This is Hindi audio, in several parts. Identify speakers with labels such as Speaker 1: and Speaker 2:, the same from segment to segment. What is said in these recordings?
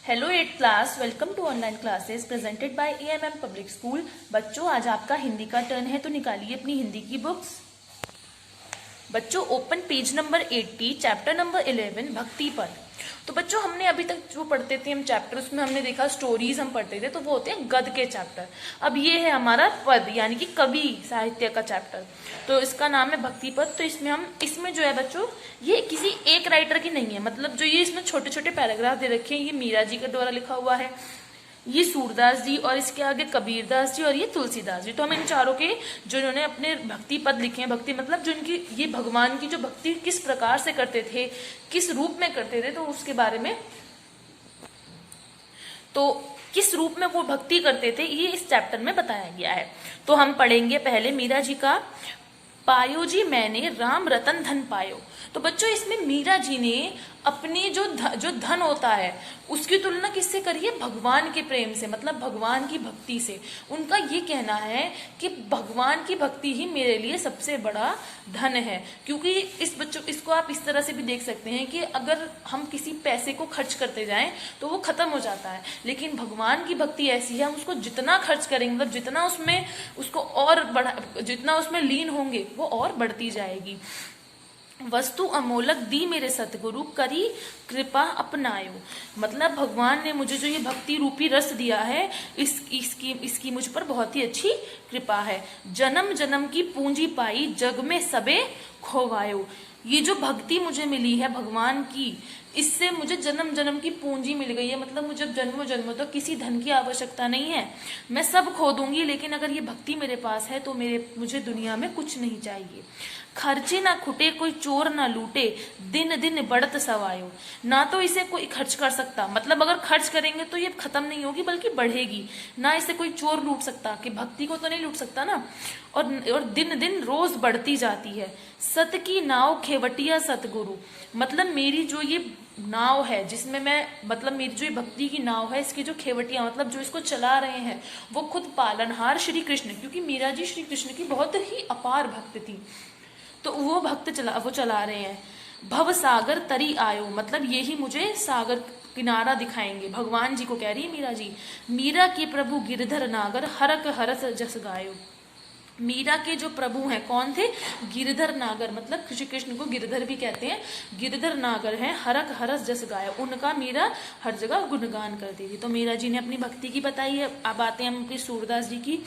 Speaker 1: Hello eight class, welcome to online classes presented by AMM public school. बच्चों, आज आपका हिंदी का टर्न है, तो निकालिए अपनी हिंदी की बुक्स। बच्चों, open page number 80, chapter number 11, भक्ति पद। तो बच्चों, हमने अभी तक जो पढ़ते थे हम चैप्टर, उसमें हमने देखा स्टोरीज हम पढ़ते थे, तो वो होते हैं गद्य के चैप्टर। अब ये है हमारा पद यानी कि कवि साहित्य का चैप्टर, तो इसका नाम है भक्ति पद। तो इसमें जो है बच्चों, ये किसी एक राइटर की नहीं है, मतलब जो ये इसमें छोटे छोटे पैराग्राफ दे रखे हैं, ये मीरा जी के द्वारा लिखा हुआ है, ये सूरदास जी, और इसके आगे कबीरदास जी, और ये तुलसीदास जी। तो हम इन चारों के जो इन्होंने अपने भक्ति पद लिखे हैं, भक्ति मतलब जो इनकी ये भगवान की जो भक्ति किस प्रकार से करते थे, किस रूप में करते थे, तो उसके बारे में, तो किस रूप में वो भक्ति करते थे, ये इस चैप्टर में बताया गया है। तो हम पढ़ेंगे पहले मीरा जी का। पायो जी मैंने राम रतन धन पायो। तो बच्चों, इसमें मीरा जी ने अपनी जो धन होता है उसकी तुलना किससे करी है? भगवान के प्रेम से, मतलब भगवान की भक्ति से। उनका ये कहना है कि भगवान की भक्ति ही मेरे लिए सबसे बड़ा धन है। क्योंकि इसको आप इस तरह से भी देख सकते हैं कि अगर हम किसी पैसे को खर्च करते जाएं तो वो खत्म हो जाता है, लेकिन भगवान की भक्ति ऐसी है, हम उसको जितना खर्च करेंगे, मतलब जितना उसमें उसको और जितना उसमें लीन होंगे वो और बढ़ती जाएगी। वस्तु अमोलक दी मेरे सतगुरु, करी कृपा अपनायो। मतलब भगवान ने मुझे जो ये भक्ति रूपी रस दिया है, इसकी मुझ पर बहुत ही अच्छी कृपा है। जन्म जन्म की पूंजी पाई, जग में सबे खोवायो। ये जो भक्ति मुझे मिली है भगवान की, इससे मुझे जन्म जन्म की पूंजी मिल गई है, मतलब मुझे जन्मों जन्मों तक किसी धन की आवश्यकता नहीं है। मैं सब खो दूंगी, लेकिन अगर ये भक्ति मेरे पास है तो मुझे दुनिया में कुछ नहीं चाहिए। खर्चे ना खुटे, कोई चोर ना लूटे, दिन दिन बढ़त सवायो। ना तो इसे कोई खर्च कर सकता, मतलब अगर खर्च करेंगे तो ये खत्म नहीं होगी बल्कि बढ़ेगी। ना इसे कोई चोर लूट सकता, कि भक्ति को तो नहीं लूट सकता ना। और दिन दिन रोज बढ़ती जाती है। सत की नाव खेवटिया सतगुरु, मतलब मेरी जो ये नाव है जिसमें मैं, मतलब मेरी जो ये भक्ति की नाव है, इसकी जो खेवटिया मतलब जो इसको चला रहे हैं वो खुद पालनहार श्री कृष्ण, क्योंकि मीरा जी श्री कृष्ण की बहुत ही अपार भक्त थी, तो वो वो चला रहे हैं। भव सागर तरी आयो, मतलब यही मुझे सागर किनारा दिखाएंगे। भगवान जी को कह रही है मीरा जी। मीरा के प्रभु गिरधर नागर, हरक हरस जस गायो। मीरा के जो प्रभु हैं कौन थे? गिरधर नागर, मतलब श्री कृष्ण को गिरधर भी कहते हैं, गिरधर नागर हैं, हरक हरस जस गायो। उनका मीरा हर जगह गुणगान करती थी। तो मीरा जी ने अपनी भक्ति की बताई है। अब आते हैं हम अपनी सूरदास जी की।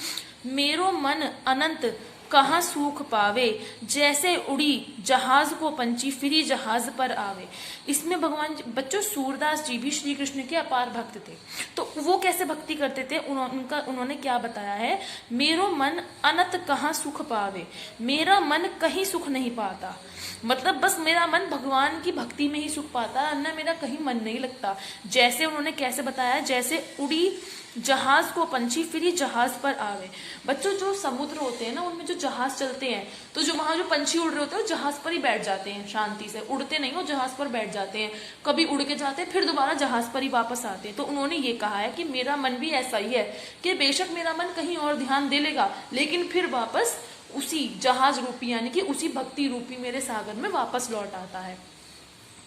Speaker 1: मेरो मन अनंत कहाँ सूख पावे, जैसे उड़ी जहाज को पंछी फिरी जहाज पर आवे। इसमें भगवान बच्चों सूरदास जी भी श्री कृष्ण के अपार भक्त थे। तो वो कैसे भक्ति करते थे, उन्होंने क्या बताया है? मेरो मन अनंत कहाँ सुख पावे, मेरा मन कहीं सुख नहीं पाता, मतलब बस मेरा मन भगवान की भक्ति में ही सुख पाता, अन्य मेरा कहीं मन नहीं लगता। जैसे उन्होंने कैसे बताया? जैसे उड़ी जहाज को पंछी फिर जहाज पर आवे। बच्चों, जो समुद्र होते हैं ना, उनमें जो जहाज चलते हैं, तो जो वहां जो पंछी उड़ रहे होते हैं वो जहाज पर ही बैठ जाते हैं, शांति से उड़ते नहीं, वो जहाज पर बैठ जाते हैं। कभी उड़ के जाते हैं, फिर दोबारा जहाज पर ही वापस आते हैं। तो उन्होंने ये कहा है कि मेरा मन भी ऐसा ही है कि बेशक मेरा मन कहीं और ध्यान दे लेगा, लेकिन फिर वापस उसी जहाज रूपी यानी कि उसी भक्ति रूपी मेरे सागर में वापस लौट आता है।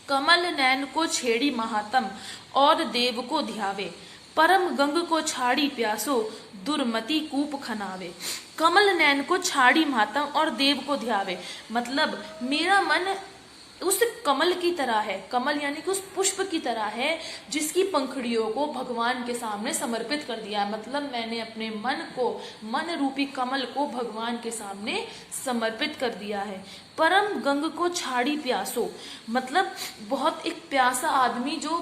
Speaker 1: कमल नैन को छेड़ी महात्म, और देव को ध्यावे, परम गंग को छाड़ी प्यासो, दुर्मति कूप खनावे। कमल नैन को छाड़ी मातम और देव को ध्यावे, मतलब मेरा मन उस कमल की तरह है, कमल यानी कि उस पुष्प की तरह है जिसकी पंखुड़ियों को भगवान के सामने समर्पित कर दिया है। मतलब मैंने अपने मन रूपी कमल को भगवान के सामने समर्पित कर दिया है। परम गंग को छाड़ी प्यासो, मतलब बहुत एक प्यासा आदमी जो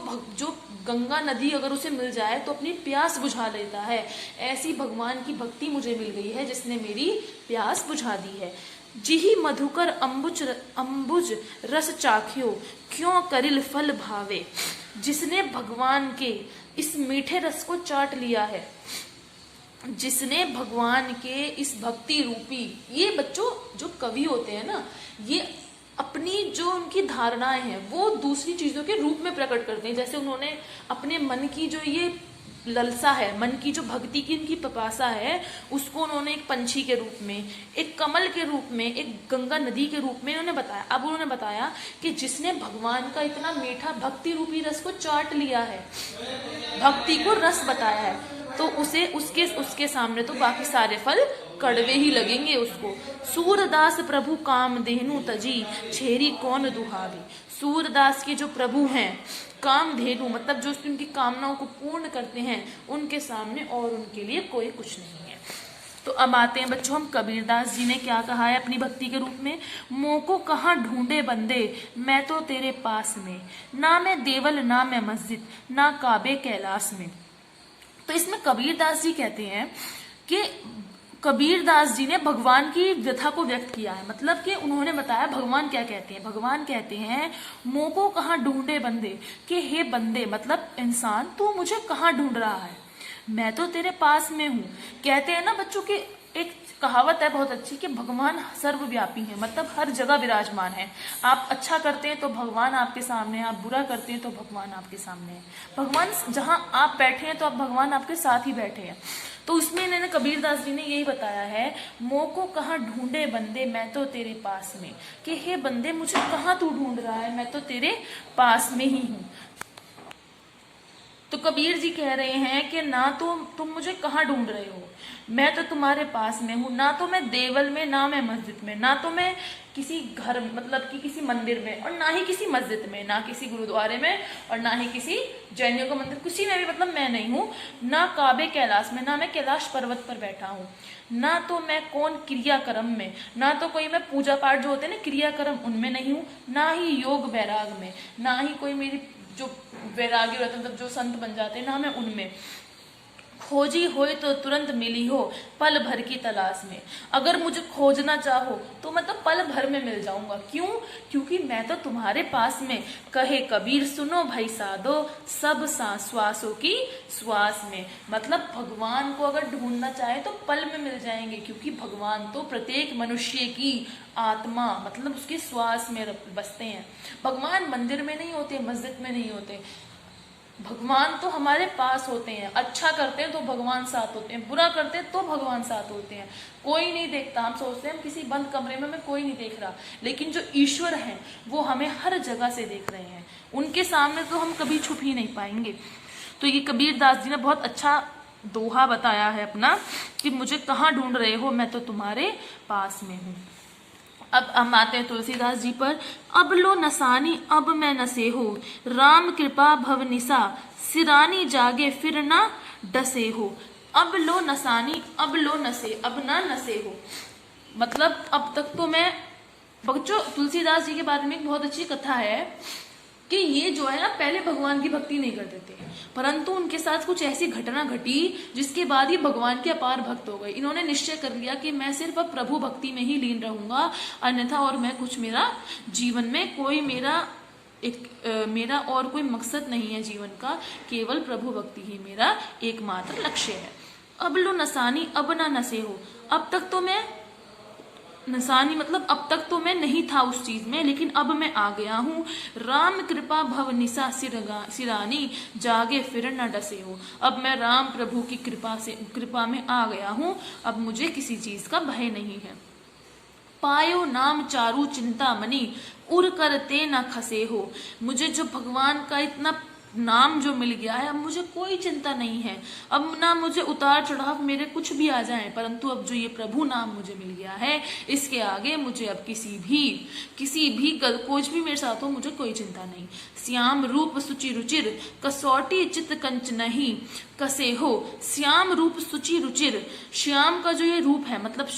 Speaker 1: गंगा नदी अगर उसे मिल जाए तो अपनी प्यास बुझा लेता है, ऐसी भगवान की भक्ति मुझे मिल गई है जिसने मेरी प्यास बुझा दी है। जिही मधुकर अम्बुज रस चाख्यो, क्यों करिल फल भावे। जिसने भगवान के इस मीठे रस को चाट लिया है, जिसने भगवान के इस भक्ति रूपी, ये बच्चों जो कवि होते हैं ना, ये अपनी जो उनकी धारणाएं हैं वो दूसरी चीजों के रूप में प्रकट करते हैं। जैसे उन्होंने अपने मन की जो ये ललसा है, मन की जो भक्ति की इनकी पिपासा है, उसको उन्होंने एक पंछी के रूप में, एक कमल के रूप में, एक गंगा नदी के रूप में उन्होंने बताया। अब उन्होंने बताया कि जिसने भगवान का इतना मीठा भक्ति रूपी रस को चाट लिया है, भक्ति को रस बताया है, तो उसे उसके सामने तो बाकी सारे फल कड़वे ही लगेंगे उसको। सूरदास प्रभु काम देनु तजी, छेरी कौन दुहावी। सूरदास के जो प्रभु हैं, कामधेनु मतलब जो उनकी कामनाओं को पूर्ण करते हैं, उनके सामने और उनके लिए कोई कुछ नहीं है। तो अब आते हैं बच्चों, हम कबीरदास जी ने क्या कहा है अपनी भक्ति के रूप में। मोह को कहाँ ढूंढे बंदे, मैं तो तेरे पास में, ना मैं देवल ना मैं मस्जिद, ना काबे कैलाश में। तो इसमें कबीरदास जी कहते हैं कि कबीरदास जी ने भगवान की व्यथा को व्यक्त किया है, मतलब कि उन्होंने बताया भगवान क्या कहते हैं। भगवान कहते हैं मोह को कहाँ ढूंढे बंदे, कि हे बंदे मतलब इंसान, तू मुझे कहाँ ढूंढ रहा है, मैं तो तेरे पास में हूँ। कहते हैं ना बच्चों की एक कहावत है बहुत अच्छी कि भगवान सर्वव्यापी है, मतलब हर जगह विराजमान है। आप अच्छा करते हैं तो भगवान आपके सामने है, आप बुरा करते हैं तो भगवान आपके सामने है। भगवान जहाँ आप बैठे हैं तो आप भगवान आपके साथ ही बैठे हैं। तो उसमें इन्होंने कबीरदास जी ने यही बताया है, मोह को कहाँ ढूंढे बंदे मैं तो तेरे पास में, कि हे बंदे मुझे कहाँ तू ढूंढ रहा है, मैं तो तेरे पास में ही हूँ। तो कबीर जी कह रहे हैं कि ना तो तुम मुझे कहाँ ढूंढ रहे हो, मैं तो तुम्हारे पास में हूँ, ना तो मैं देवल में, ना मैं मस्जिद में, ना तो मैं किसी घर मतलब कि किसी मंदिर में, और ना ही किसी मस्जिद में, ना किसी गुरुद्वारे में, और ना ही किसी जैनियों का मंदिर, किसी में भी मतलब मैं नहीं हूँ। ना काबे कैलाश में, ना मैं कैलाश पर्वत पर बैठा हूँ, ना तो मैं कौन क्रियाक्रम में, ना तो कोई मैं पूजा पाठ जो होते हैं ना क्रियाक्रम उनमें नहीं हूँ, ना ही योग वैराग में, ना ही कोई मेरी जो वैरागी रहते मतलब जो संत बन जाते हैं ना मैं उनमें। खोजी होए तो तुरंत मिली हो, पल भर की तलाश में। अगर मुझे खोजना चाहो तो मैं तो पल भर में मिल जाऊंगा। क्यों? क्योंकि मैं तो तुम्हारे पास में। कहे कबीर सुनो भाई साधो, सब श्वासों की श्वास में। मतलब भगवान को अगर ढूंढना चाहे तो पल में मिल जाएंगे, क्योंकि भगवान तो प्रत्येक मनुष्य की आत्मा मतलब उसके श्वास में बसते हैं। भगवान मंदिर में नहीं होते, मस्जिद में नहीं होते, भगवान तो हमारे पास होते हैं। अच्छा करते हैं तो भगवान साथ होते हैं, बुरा करते हैं तो भगवान साथ होते हैं। कोई नहीं देखता, हम सोचते हैं किसी बंद कमरे में कोई नहीं देख रहा, लेकिन जो ईश्वर हैं वो हमें हर जगह से देख रहे हैं। उनके सामने तो हम कभी छुप ही नहीं पाएंगे। तो ये कबीरदास जी ने बहुत अच्छा दोहा बताया है अपना कि मुझे कहाँ ढूंढ रहे हो, मैं तो तुम्हारे पास में हूँ। अब हम आते हैं तुलसीदास जी पर। अब लो नसानी अब मैं नसे हो, राम कृपा भव निशा, सिरानी जागे फिर ना डसे हो। अब लो नसानी, अब लो नसे, अब ना नसे हो, मतलब अब तक तो मैं, बच्चों तुलसीदास जी के बारे में एक बहुत अच्छी कथा है कि ये जो है ना पहले भगवान की भक्ति नहीं करते थे, परंतु उनके साथ कुछ ऐसी घटना घटी जिसके बाद ही भगवान के अपार भक्त हो गए। इन्होंने निश्चय कर लिया कि मैं सिर्फ अब प्रभु भक्ति में ही लीन रहूंगा, अन्यथा और मैं कुछ मेरा जीवन में कोई मेरा और कोई मकसद नहीं है जीवन का, केवल प्रभु भक्ति ही मेरा एकमात्र लक्ष्य है। अब लो नसानी अब ना नसे हो, अब तक तो मैं नसानी मतलब अब तक तो मैं नहीं था उस चीज में, लेकिन अब मैं आ गया हूँ। राम कृपा भव निशा सिरानी, जागे फिर न डसे हो। अब मैं राम प्रभु की कृपा में आ गया हूँ, अब मुझे किसी चीज का भय नहीं है। पायो नाम चारु चिंता मनी, उड़ करते न खसे हो। मुझे जो भगवान का इतना नाम जो मिल गया है, अब मुझे कोई चिंता नहीं है। अब ना मुझे उतार चढ़ाव मेरे कुछ भी आ जाए, परंतु अब जो ये प्रभु नाम मुझे मिल गया है, इसके आगे मुझे अब किसी भी कुछ भी मेरे साथ हो, मुझे कोई चिंता नहीं। श्याम रूप सुचि रुचिर, कसौटी चित कंच नहीं कसे हो। श्याम रूप सुचि रुचिर, श्याम का जो ये रूप है मतलब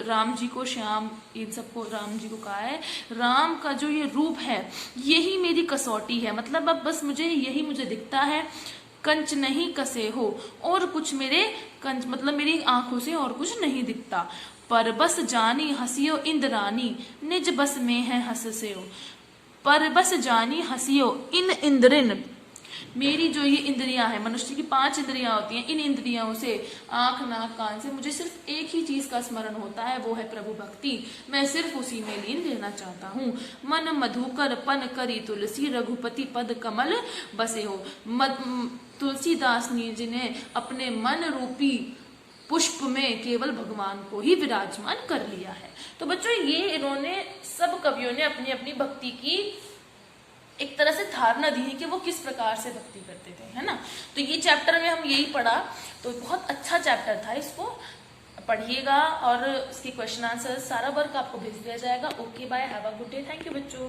Speaker 1: राम जी को श्याम, इन सबको राम जी को कहा है। राम का जो ये रूप है यही मेरी कसौटी है, मतलब अब बस यही मुझे दिखता है। कंच नहीं कसे हो, और कुछ मेरे कंच मतलब मेरी आंखों से और कुछ नहीं दिखता। पर बस जानी हंसियो इंद्रानी, निज बस में है हंस से हो। पर बस जानी हंसियो इन इंद्रिन, मेरी जो ये इंद्रियां हैं, मनुष्य की 5 इंद्रियां होती हैं, इन इंद्रियों से, आंख नाक कान से मुझे सिर्फ एक ही चीज का स्मरण होता है, वो है प्रभु भक्ति। मैं सिर्फ उसी में लीन रहना चाहता हूँ। मन मधुकर पन करी तुलसी, रघुपति पद कमल बसे हो। तुलसीदास जी ने अपने मन रूपी पुष्प में केवल भगवान को ही विराजमान कर लिया है। तो बच्चों ये इन्होंने सब कवियों ने अपनी अपनी भक्ति की एक तरह से धारणा दी है कि वो किस प्रकार से भक्ति करते थे, है ना। तो ये चैप्टर में हम यही पढ़ा, तो बहुत अच्छा चैप्टर था, इसको पढ़िएगा और इसके क्वेश्चन आंसर सारा वर्क आपको भेज दिया जाएगा। Okay bye, have a good day, thank you बच्चों।